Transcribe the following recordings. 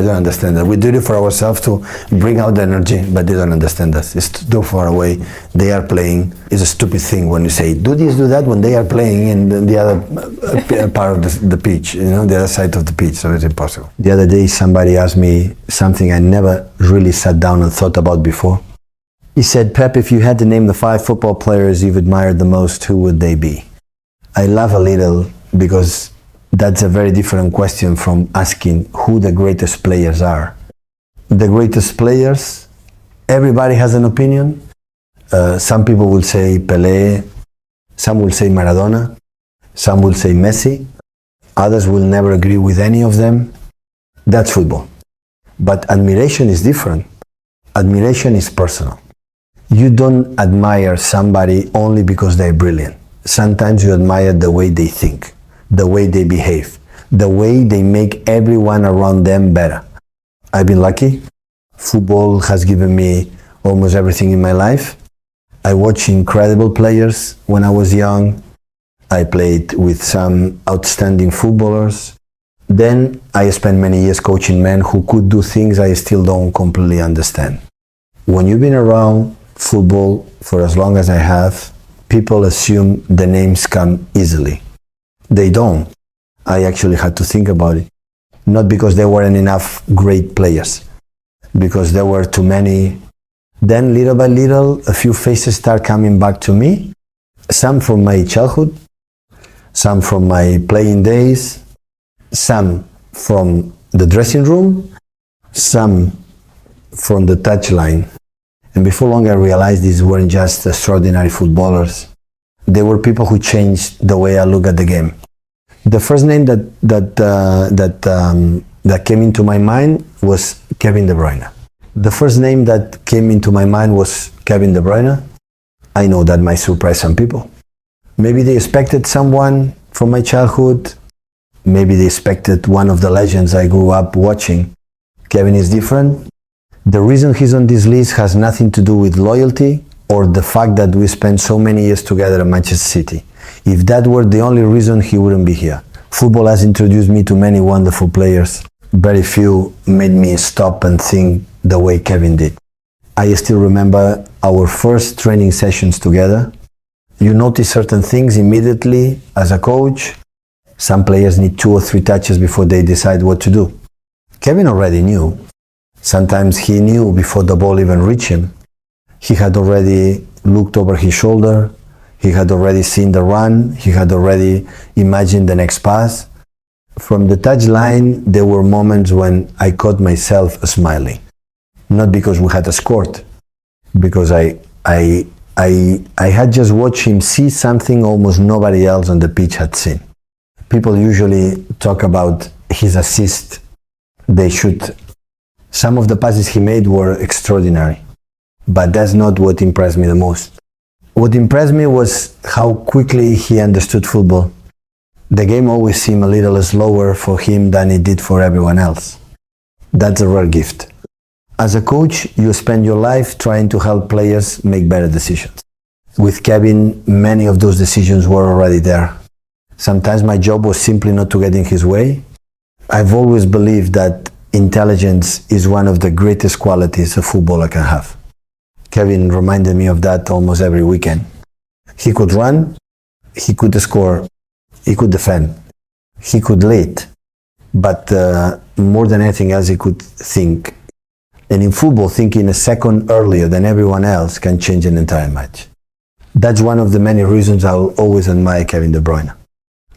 They don't understand that. We do it for ourselves to bring out the energy, but they don't understand us. It's too far away. They are playing. It's a stupid thing when you say, do this, do that, when they are playing in the other part of the pitch, the other side of the pitch, so it's impossible. The other day, somebody asked me something I never really sat down and thought about before. He said, Pep, if you had to name the 5 football players you've admired the most, who would they be? I laugh a little because that's a very different question from asking who the greatest players are. The greatest players, everybody has an opinion. Some people will say Pelé, some will say Maradona, some will say Messi. Others will never agree with any of them. That's football. But admiration is different. Admiration is personal. You don't admire somebody only because they're brilliant. Sometimes you admire the way they think, the way they behave, the way they make everyone around them better. I've been lucky. Football has given me almost everything in my life. I watched incredible players when I was young. I played with some outstanding footballers. Then I spent many years coaching men who could do things I still don't completely understand. When you've been around football for as long as I have, people assume the names come easily. They don't. I actually had to think about it. Not because there weren't enough great players, because there were too many. Then little by little, a few faces start coming back to me. Some from my childhood, some from my playing days, some from the dressing room, some from the touchline. And before long I realized these weren't just extraordinary footballers. They were people who changed the way I look at the game. The first name that came into my mind was Kevin De Bruyne. The first name that came into my mind was Kevin De Bruyne. I know that might surprise some people. Maybe they expected someone from my childhood. Maybe they expected one of the legends I grew up watching. Kevin is different. The reason he's on this list has nothing to do with loyalty or the fact that we spent so many years together at Manchester City. If that were the only reason, he wouldn't be here. Football has introduced me to many wonderful players. Very few made me stop and think the way Kevin did. I still remember our first training sessions together. You notice certain things immediately as a coach. Some players need 2 or 3 touches before they decide what to do. Kevin already knew. Sometimes he knew before the ball even reached him. He had already looked over his shoulder. He had already seen the run. He had already imagined the next pass. From the touchline, there were moments when I caught myself smiling. Not because we had scored, because I had just watched him see something almost nobody else on the pitch had seen. People usually talk about his assist. They should. Some of the passes he made were extraordinary, but that's not what impressed me the most. What impressed me was how quickly he understood football. The game always seemed a little slower for him than it did for everyone else. That's a rare gift. As a coach, you spend your life trying to help players make better decisions. With Kevin, many of those decisions were already there. Sometimes my job was simply not to get in his way. I've always believed that intelligence is one of the greatest qualities a footballer can have. Kevin reminded me of that almost every weekend. He could run, he could score, he could defend, he could lead, but more than anything else, he could think. And in football, thinking a second earlier than everyone else can change an entire match. That's one of the many reasons I'll always admire Kevin De Bruyne.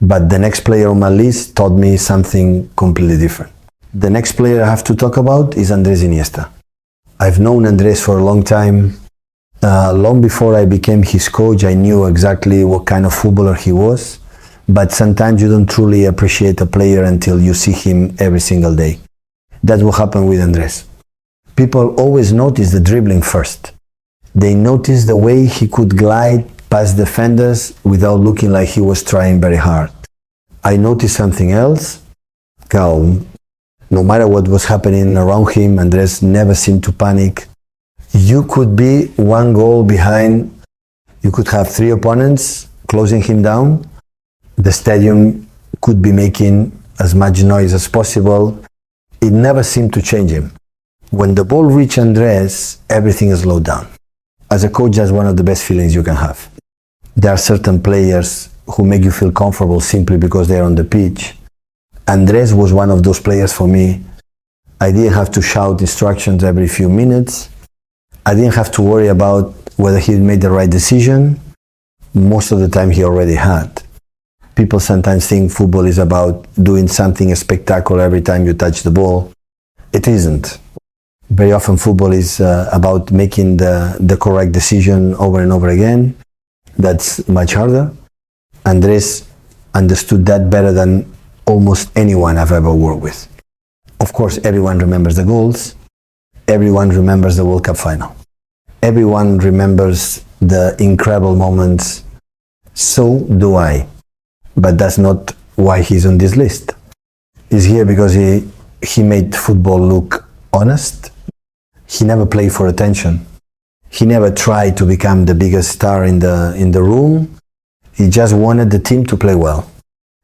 But the next player on my list taught me something completely different. The next player I have to talk about is Andrés Iniesta. I've known Andrés for a long time. Long before I became his coach, I knew exactly what kind of footballer he was. But sometimes you don't truly appreciate a player until you see him every single day. That's what happened with Andrés. People always notice the dribbling first. They notice the way he could glide past defenders without looking like he was trying very hard. I noticed something else. Calm. No matter what was happening around him, Andrés never seemed to panic. You could be 1 goal behind. You could have 3 opponents closing him down. The stadium could be making as much noise as possible. It never seemed to change him. When the ball reached Andrés, everything is slowed down. As a coach, that's one of the best feelings you can have. There are certain players who make you feel comfortable simply because they're on the pitch. Andrés was one of those players for me. I didn't have to shout instructions every few minutes. I didn't have to worry about whether he made the right decision. Most of the time he already had. People sometimes think football is about doing something spectacular every time you touch the ball. It isn't. Very often football is about making the correct decision over and over again. That's much harder. Andrés understood that better than almost anyone I've ever worked with. Of course, everyone remembers the goals. Everyone remembers the World Cup final. Everyone remembers the incredible moments. So do I. But that's not why he's on this list. He's here because he made football look honest. He never played for attention. He never tried to become the biggest star in the room. He just wanted the team to play well.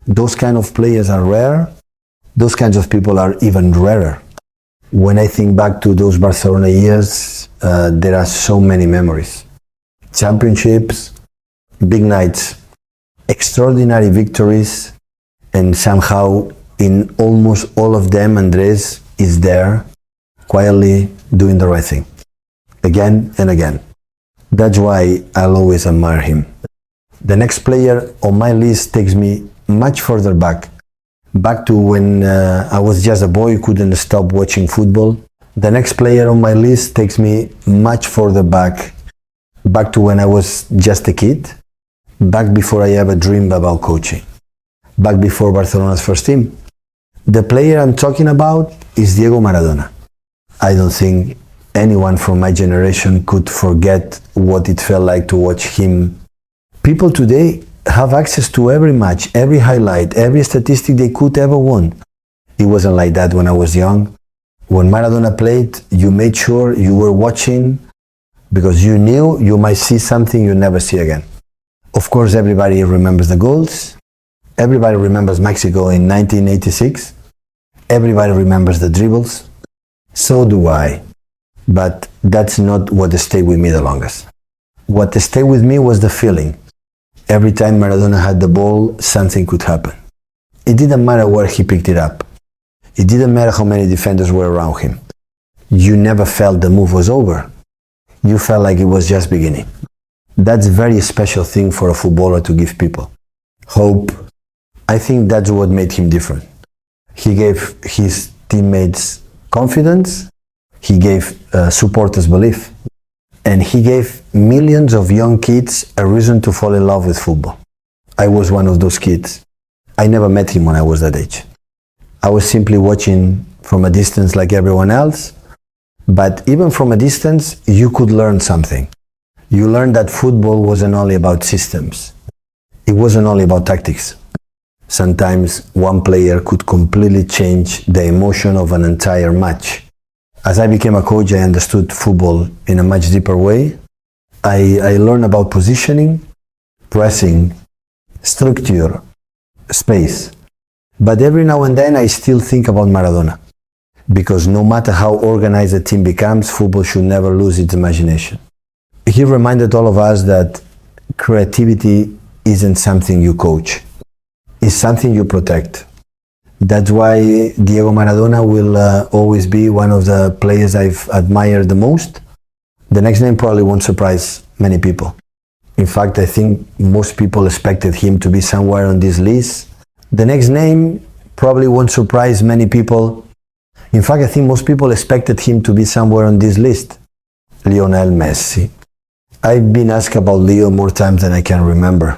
Those kind of players are rare. Those kinds of people are even rarer. When I think back to those Barcelona years, there are so many memories. Championships, big nights, extraordinary victories, and somehow in almost all of them, Andrés is there, quietly doing the right thing, again and again. That's why I'll always admire him. The next player on my list takes me much further back to when I was just a boy who couldn't stop watching football. The next player on my list takes me much further back to when I was just a kid, back before I ever dreamed about coaching, back before Barcelona's first team. The player I'm talking about is Diego Maradona. I don't think anyone from my generation could forget what it felt like to watch him. People today have access to every match, every highlight, every statistic they could ever want. It wasn't like that when I was young. When Maradona played, you made sure you were watching because you knew you might see something you never see again. Of course, everybody remembers the goals. Everybody remembers Mexico in 1986. Everybody remembers the dribbles. So do I. But that's not what stayed with me the longest. What stayed with me was the feeling. Every time Maradona had the ball, something could happen. It didn't matter where he picked it up. It didn't matter how many defenders were around him. You never felt the move was over. You felt like it was just beginning. That's a very special thing for a footballer to give people. Hope. I think that's what made him different. He gave his teammates confidence. He gave supporters belief. And he gave millions of young kids a reason to fall in love with football. I was one of those kids. I never met him when I was that age. I was simply watching from a distance like everyone else. But even from a distance, you could learn something. You learned that football wasn't only about systems. It wasn't only about tactics. Sometimes one player could completely change the emotion of an entire match. As I became a coach, I understood football in a much deeper way. I learned about positioning, pressing, structure, space. But every now and then I still think about Maradona. Because no matter how organized a team becomes, football should never lose its imagination. He reminded all of us that creativity isn't something you coach. It's something you protect. That's why Diego Maradona will always be one of the players I've admired the most. The next name probably won't surprise many people. In fact, I think most people expected him to be somewhere on this list. The next name probably won't surprise many people. In fact, I think most people expected him to be somewhere on this list. Lionel Messi. I've been asked about Leo more times than I can remember.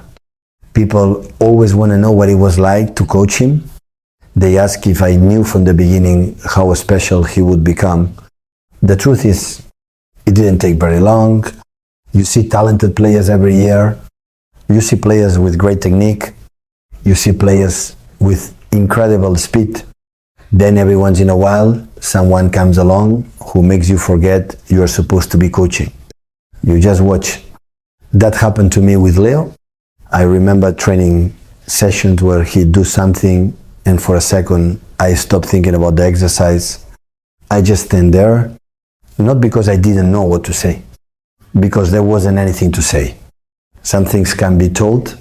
People always want to know what it was like to coach him. They ask if I knew from the beginning how special he would become. The truth is, it didn't take very long. You see talented players every year. You see players with great technique. You see players with incredible speed. Then every once in a while, someone comes along who makes you forget you're supposed to be coaching. You just watch. That happened to me with Leo. I remember training sessions where he'd do something and for a second I stopped thinking about the exercise. I just stand there, not because I didn't know what to say, because there wasn't anything to say. Some things can be told.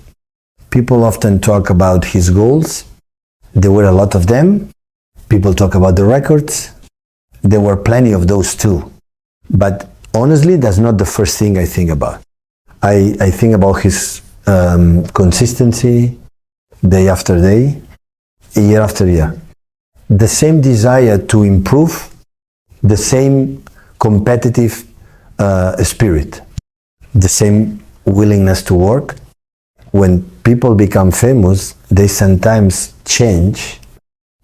People often talk about his goals. There were a lot of them. People talk about the records. There were plenty of those too. But honestly, that's not the first thing I think about. I think about his consistency, day after day, year after year. The same desire to improve, the same competitive spirit, the same willingness to work. When people become famous, they sometimes change.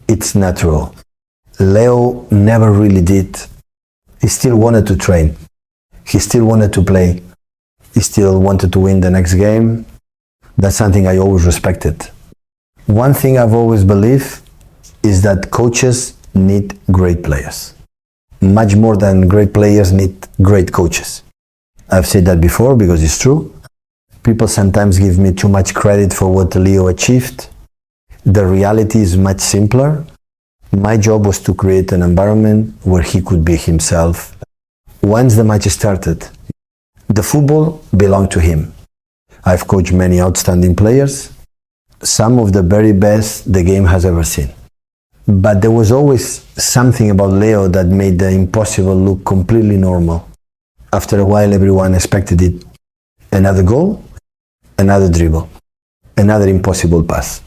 It's natural. Leo never really did. He still wanted to train. He still wanted to play. He still wanted to win the next game. That's something I always respected. One thing I've always believed is that coaches need great players. Much more than great players need great coaches. I've said that before because it's true. People sometimes give me too much credit for what Leo achieved. The reality is much simpler. My job was to create an environment where he could be himself. Once the match started, the football belonged to him. I've coached many outstanding players, some of the very best the game has ever seen. But there was always something about Leo that made the impossible look completely normal. After a while, everyone expected it. Another goal, another dribble, another impossible pass.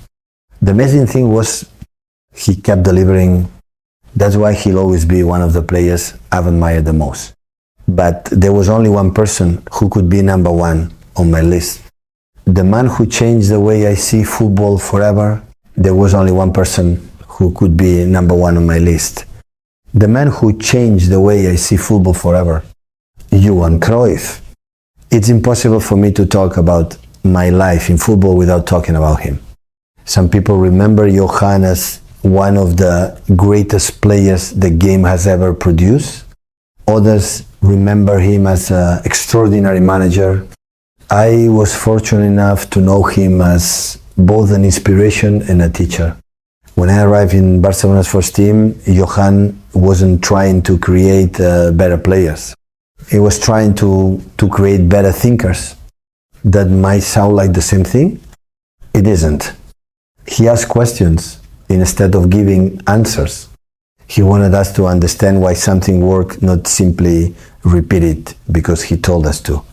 The amazing thing was he kept delivering. That's why he'll always be one of the players I've admired the most. But there was only one person who could be number one on my list. The man who changed the way I see football forever, there was only one person who could be number one on my list. The man who changed the way I see football forever, Johan Cruyff. It's impossible for me to talk about my life in football without talking about him. Some people remember Johan as one of the greatest players the game has ever produced. Others remember him as an extraordinary manager. I was fortunate enough to know him as both an inspiration and a teacher. When I arrived in Barcelona's first team, Johan wasn't trying to create better players. He was trying to create better thinkers. That might sound like the same thing. It isn't. He asked questions instead of giving answers. He wanted us to understand why something worked, not simply repeat it because he told us to.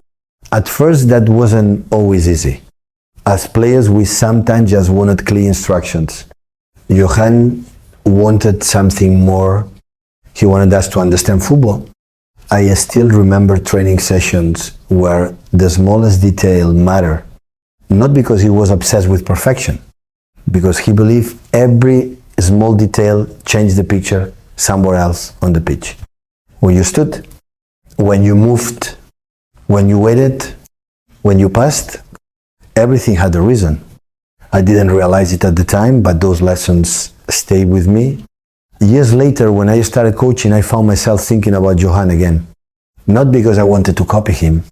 At first, that wasn't always easy. As players, we sometimes just wanted clear instructions. Johan wanted something more. He wanted us to understand football. I still remember training sessions where the smallest detail mattered, not because he was obsessed with perfection, because he believed every small detail changed the picture somewhere else on the pitch. When you stood, when you moved, when you waited, when you passed, everything had a reason. I didn't realize it at the time, but those lessons stayed with me. Years later, when I started coaching, I found myself thinking about Johan again. Not because I wanted to copy him.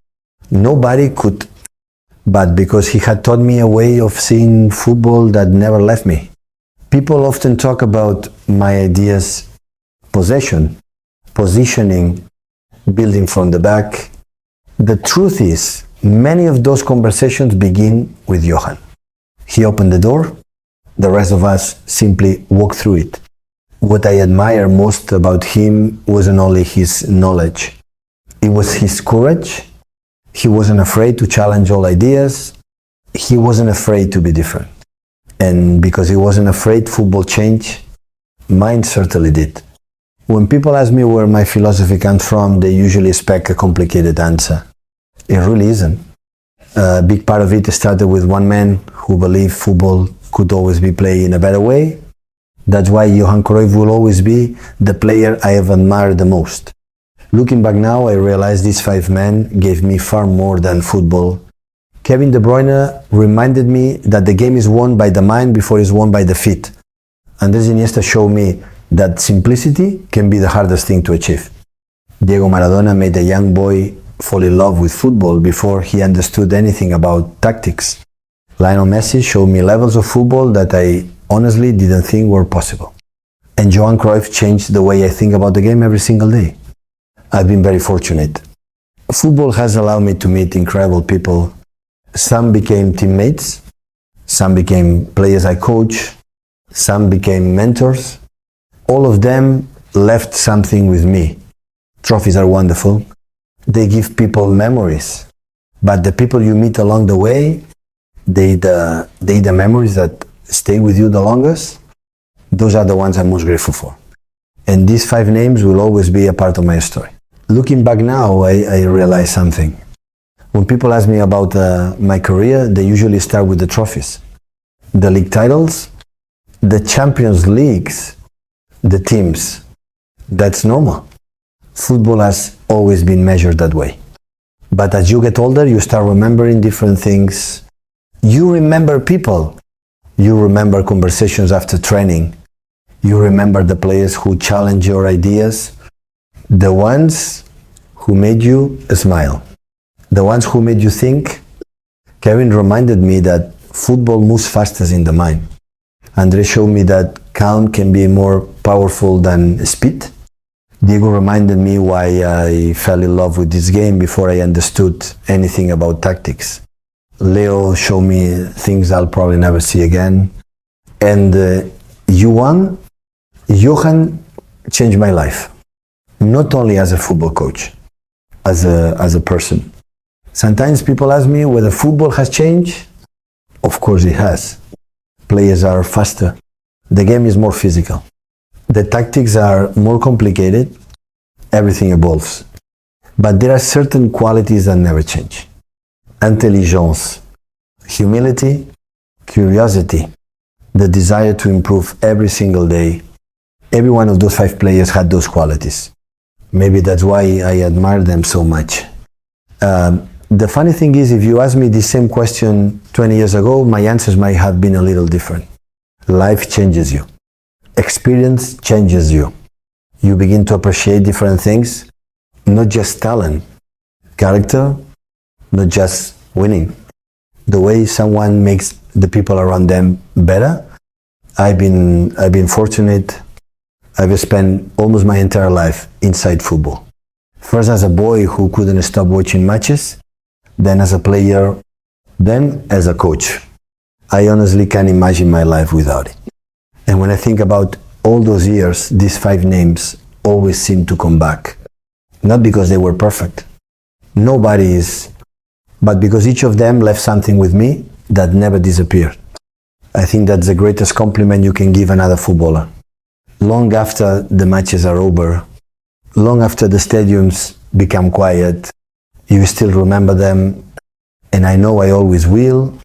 Nobody could, but because he had taught me a way of seeing football that never left me. People often talk about my ideas: possession, positioning, building from the back. The truth is, many of those conversations begin with Johan. He opened the door, the rest of us simply walked through it. What I admire most about him wasn't only his knowledge, it was his courage. He wasn't afraid to challenge all ideas. He wasn't afraid to be different. And because he wasn't afraid football changed, mine certainly did. When people ask me where my philosophy comes from, they usually expect a complicated answer. It really isn't. A big part of it started with one man who believed football could always be played in a better way. That's why Johan Cruyff will always be the player I have admired the most. Looking back now, I realize these 5 men gave me far more than football. Kevin De Bruyne reminded me that the game is won by the mind before it's won by the feet. Andrés Iniesta showed me that simplicity can be the hardest thing to achieve. Diego Maradona made a young boy fall in love with football before he understood anything about tactics. Lionel Messi showed me levels of football that I honestly didn't think were possible. And Johan Cruyff changed the way I think about the game every single day. I've been very fortunate. Football has allowed me to meet incredible people. Some became teammates, some became players I coach, some became mentors. All of them left something with me. Trophies are wonderful. They give people memories. But the people you meet along the way, they the memories that stay with you the longest. Those are the ones I'm most grateful for. And these 5 names will always be a part of my story. Looking back now, I realize something. When people ask me about my career, they usually start with the trophies. The league titles, the Champions Leagues, the teams. That's normal. Football has always been measured that way. But as you get older, you start remembering different things. You remember people. You remember conversations after training. You remember the players who challenge your ideas. The ones who made you smile. The ones who made you think. Kevin reminded me that football moves fastest in the mind. Andrés showed me that calm can be more powerful than speed. Diego reminded me why I fell in love with this game before I understood anything about tactics. Leo showed me things I'll probably never see again. And Johan changed my life. Not only as a football coach, as a person. Sometimes people ask me whether football has changed. Of course it has. Players are faster. The game is more physical. The tactics are more complicated. Everything evolves. But there are certain qualities that never change. Intelligence, humility, curiosity, the desire to improve every single day. Every one of those 5 players had those qualities. Maybe that's why I admire them so much. The funny thing is, if you asked me the same question 20 years ago, my answers might have been a little different. Life changes you. Experience changes you. You begin to appreciate different things, not just talent, character, not just winning. The way someone makes the people around them better. I've been fortunate. I've spent almost my entire life inside football. First as a boy who couldn't stop watching matches, then as a player, then as a coach. I honestly can't imagine my life without it. And when I think about all those years, these 5 names always seem to come back. Not because they were perfect. Nobody is. But because each of them left something with me that never disappeared. I think that's the greatest compliment you can give another footballer. Long after the matches are over, long after the stadiums become quiet, you still remember them, and I know I always will,